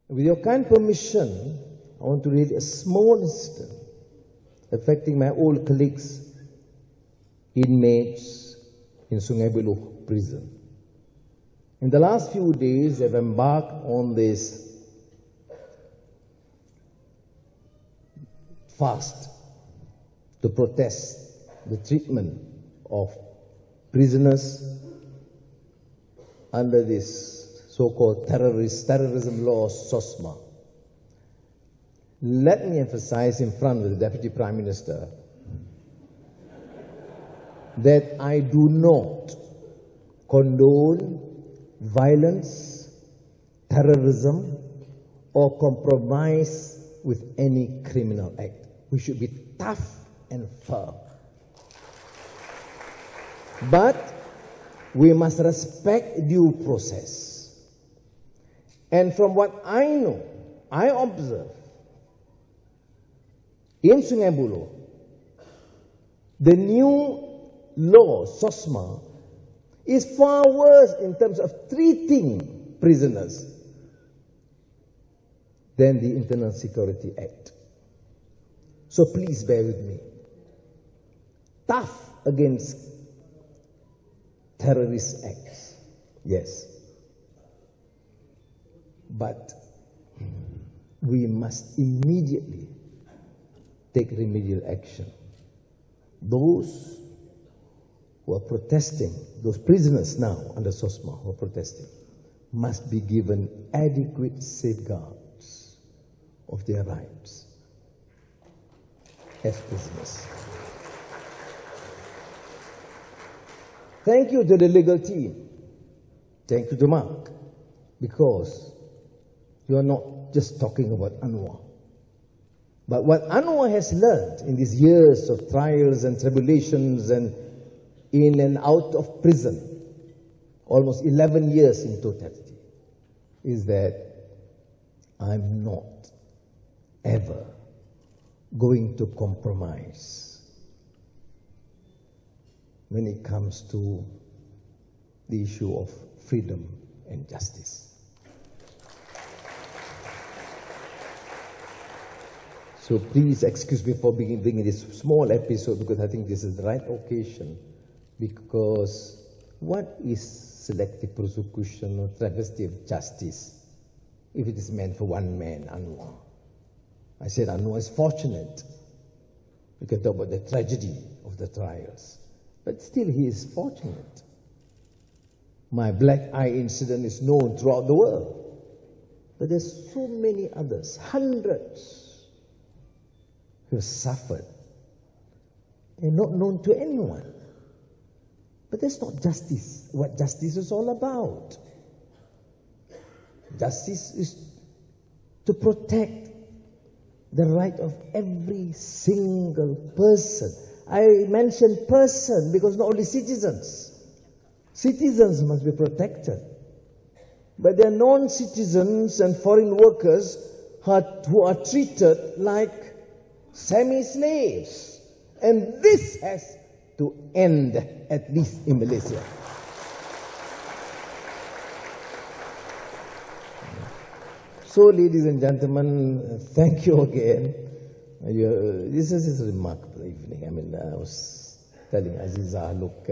With your kind permission, I want to read a small incident affecting my old colleagues, inmates in Sungai Buloh prison. In the last few days, I've embarked on this fast to protest the treatment of prisoners under this so-called terrorism law, SOSMA. Let me emphasize in front of the Deputy Prime Minister that I do not condone violence, terrorism, or compromise with any criminal act. We should be tough and firm. But we must respect due process. And from what I know, I observe, in Sungai Buloh, the new law, SOSMA, is far worse in terms of treating prisoners than the Internal Security Act. So please bear with me. Tough against terrorist acts, yes. But we must immediately take remedial action. Those who are protesting, those prisoners now under SOSMA who are protesting, must be given adequate safeguards of their rights as prisoners. Thank you to the legal team. Thank you to Mark, because you are not just talking about Anwar. But what Anwar has learned in these years of trials and tribulations and in and out of prison, almost 11 years in totality, is that I'm not ever going to compromise when it comes to the issue of freedom and justice. So please excuse me for bringing this small episode, because I think this is the right occasion. Because what is selective prosecution or travesty of justice if it is meant for one man, Anwar? I said Anwar is fortunate. We can talk about the tragedy of the trials, but still he is fortunate. My black eye incident is known throughout the world, but there's so many others, hundreds, who have suffered and not known to anyone. But that's not justice, what justice is all about. Justice is to protect the right of every single person. I mention person because not only citizens. Citizens must be protected. But there are non-citizens and foreign workers who are treated like semi-slaves. And this has to end, at least in Malaysia. So, ladies and gentlemen, thank you again. This is a remarkable evening. I mean, I was telling Aziza, look,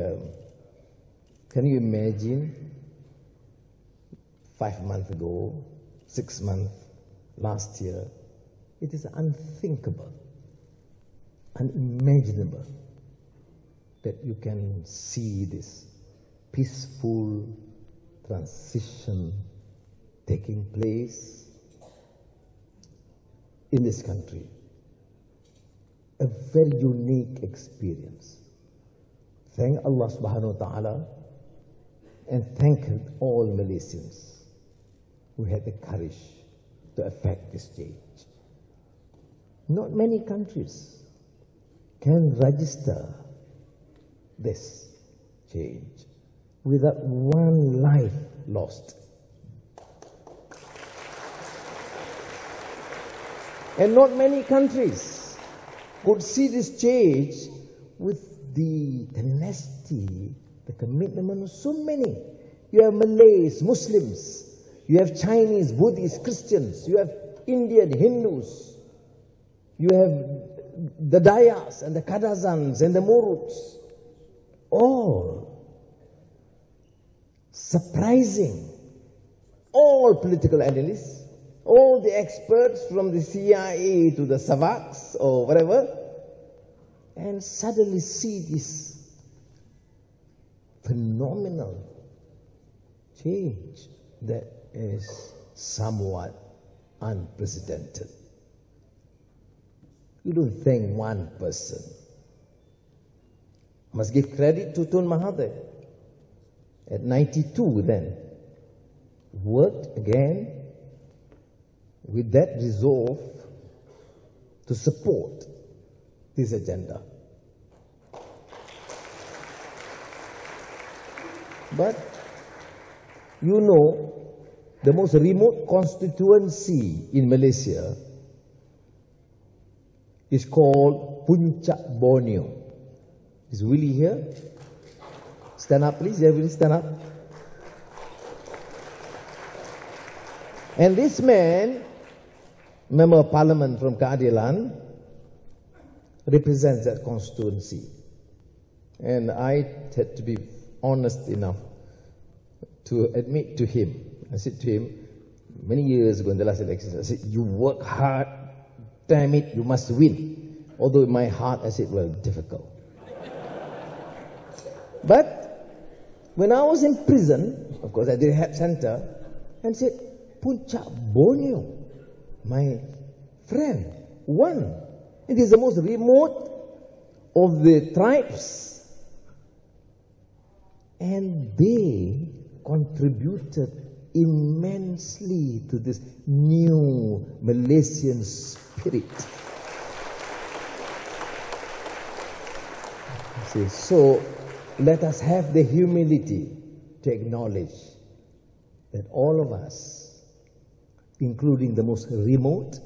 can you imagine 5 months ago, 6 months, last year, it is unthinkable, unimaginable that you can see this peaceful transition taking place in this country. A very unique experience. Thank Allah subhanahu wa ta'ala, and thank all Malaysians who had the courage to effect this change. Not many countries can register this change without one life lost. And not many countries could see this change with the tenacity, the commitment of so many. You have Malays, Muslims, You have Chinese, Buddhists, Christians. You have Indian, Hindus. You have the Dayas and the Kadazans and the Muruts. All surprising. All political analysts, all the experts from the CIA to the SAVAKs or whatever, and suddenly see this phenomenal change that is somewhat unprecedented. You don't thank one person. Must give credit to Tun Mahathir. At 92 then, worked again with that resolve to support this agenda. But, you know, the most remote constituency in Malaysia is called Puncak Borneo. Is Willie here? Stand up, please. Everybody stand up. And this man, member of parliament from Keadilan, represents that constituency. And I had to be honest enough to admit to him. I said to him, many years ago in the last election, I said, you work hard, damn it, you must win. Although in my heart, I said, well, difficult. But when I was in prison, of course, at the rehab center, and said, Puncak Borneo, my friend, won. It is the most remote of the tribes. And they contributed immensely to this new Malaysian spirit. See, so let us have the humility to acknowledge that all of us, including the most remote,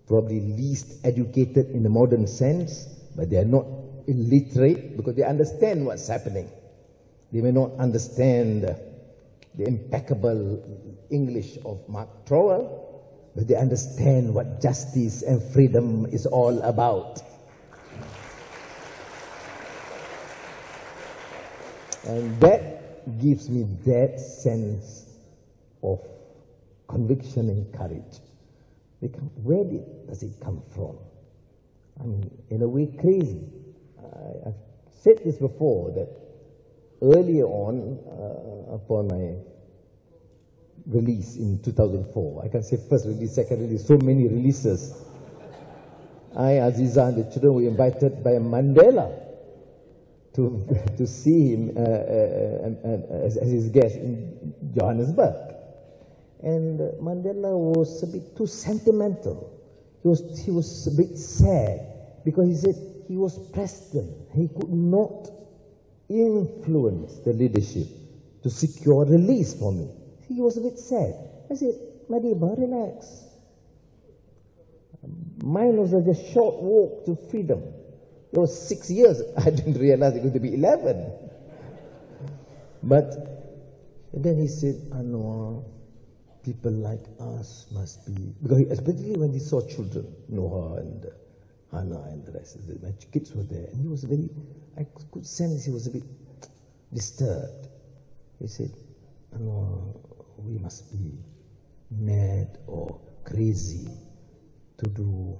probably least educated in the modern sense, but they are not illiterate because they understand what's happening. They may not understand the impeccable English of Mark Trowell, but they understand what justice and freedom is all about. And that gives me that sense of conviction and courage. Where does it come from? I mean, in a way, crazy. I've said this before, that earlier on, upon my release in 2004, I can say first release, second release, so many releases. I, Aziza, and the children were invited by Mandela to see him as his guest in Johannesburg. And Mandela was a bit too sentimental. He was a bit sad because he said he was president. He could not influence the leadership to secure release for me. He was a bit sad. I said, Madiba, relax. Mine was just a short walk to freedom. It was 6 years. I didn't realize it was going to be 11. But then he said, Anwar, people like us must be, because especially when he saw children, Noah and Hannah and the rest of it, my kids were there, and he was very, I could sense he was a bit disturbed. He said, Anwar, we must be mad or crazy to do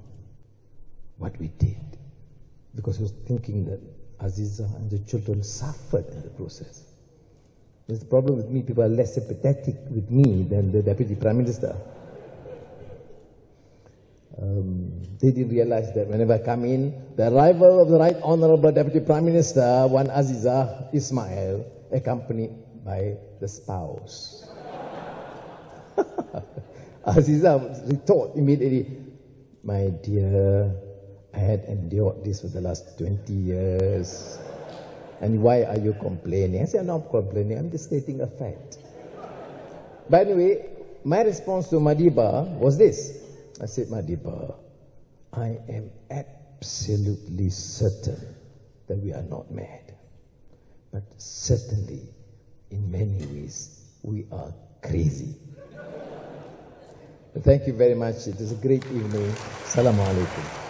what we did. Because he was thinking that Aziza and the children suffered in the process. There's the problem with me, people are less sympathetic with me than the Deputy Prime Minister. They didn't realize that whenever I come in, the arrival of the Right Honourable Deputy Prime Minister, one Aziza Ismail, accompanied by the spouse. Aziza retort immediately, my dear, I had endured this for the last 20 years. And why are you complaining? I said, I'm not complaining, I'm just stating a fact. But anyway, my response to Madiba was this. I said, Madiba, I am absolutely certain that we are not mad. But certainly, in many ways, we are crazy. Thank you very much. It is a great evening. Assalamu alaikum.